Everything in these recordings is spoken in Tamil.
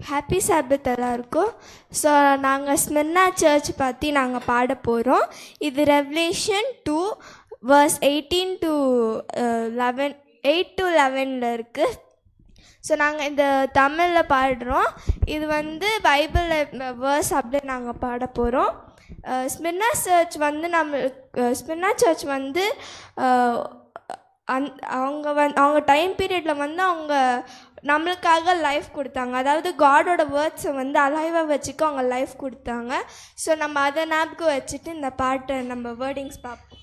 ஹாப்பி சாபத் எல்லாருக்கும். ஸோ நாங்கள் ஸ்மிர்னா சர்ச் பற்றி நாங்கள் பாட போகிறோம். இது ரெவலேஷன் 2 verse 18 to 11, 8 to 11 இருக்குது. ஸோ நாங்கள் இந்த தமிழில் பாடுறோம். இது பைபிளில் வேர்ஸ் அப்படியே நாங்கள் பாட போகிறோம். ஸ்மிர்னா சர்ச் ஸ்மிர்னா சர்ச் அவங்க டைம் பீரியடில் அவங்க நம்மளுக்காக லைஃப் கொடுத்தாங்க. அதாவது காடோட வேர்ட்ஸை அலைவாக வச்சுக்க அவங்க லைஃப் கொடுத்தாங்க. ஸோ நம்ம அதை ஞாபகம் வச்சுட்டு இந்த பாட்டை நம்ம வேர்டிங்ஸ் பார்ப்போம்.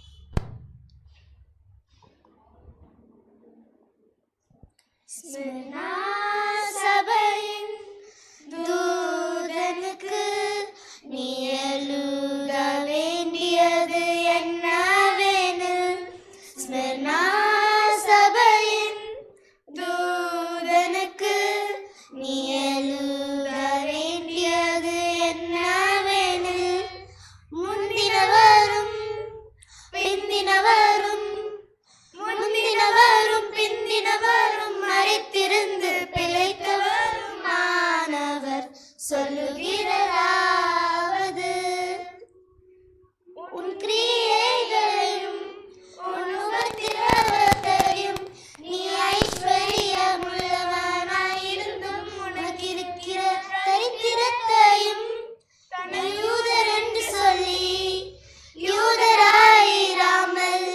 ஸ்மிர்னா சபையின் தூதனுக்கு நீ எழுத வேண்டியது என்னவெனில், ஸ்மிர்னா சபையின் தூதனுக்கு நீ எழுத வேண்டியது என்னவெனில், முந்தினவரும் பிந்தினவரும் முந்தினவரும் பிந்தினவரும் மறைத்திருந்து பிழைத்தவரும் மாணவர் சொல்லுகிறாவது, உன் கிரியைகளையும் உன் உபத்திரவத்தையும் நீ ஐஸ்வர்யமுள்ளவனாயிருந்தும் உனக்கிருக்கிற தரித்திரத்தையும் யூதர் என்று சொல்லி யூதராயிராமல்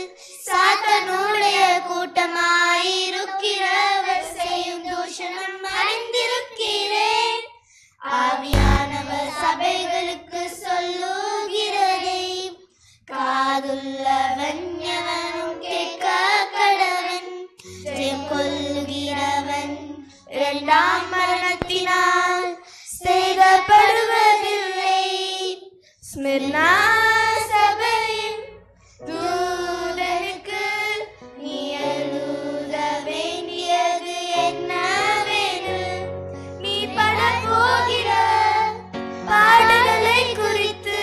சாத்தானுடைய கூட்டமாயிருக்கிறவர் செய்யும் தூஷணம் அறிந்திருக்கிறேன். ஆவியானவர் சபைகளுக்கு சொல்லுகிறதை காதுள்ளவன் எவனும் கேட்க கடவன். ஜெயம் கொள்ளுகிறவன் இரண்டாம் மரணத்தினால் சேதப்படுவதில்லை. ஸ்மிர்னா சபையின் தூதனுக்கு நீ எழுத வேண்டியது என்னவெனில், நீ படப்போகிற பாடுகளை குறித்து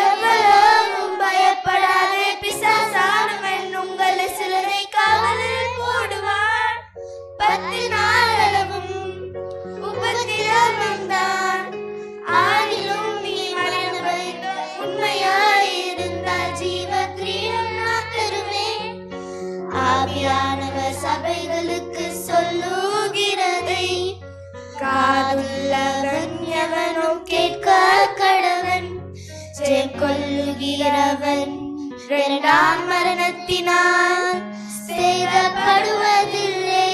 எவ்வளவும் பயப்படாதே. பிசாசானவன் உங்களை சிலரை காவலில் போடுவான். 10 நாளளவும் உபத்திரவம்தான். ஆனிலும் நீ மரணமடைந்த உண்மையாயிருந்தால் ஜீவக்கிரீடம் நான் தருவேன். ஆவியானவர் சபைகளுக்கு சொல்லுகிறதை காதுள்ளவன் எவனும் கேட்க கடவன். ஜெயம் கொள்ளுகிறவன் இரண்டாம் மரணத்தினால் சேதப்படுவதில்லை.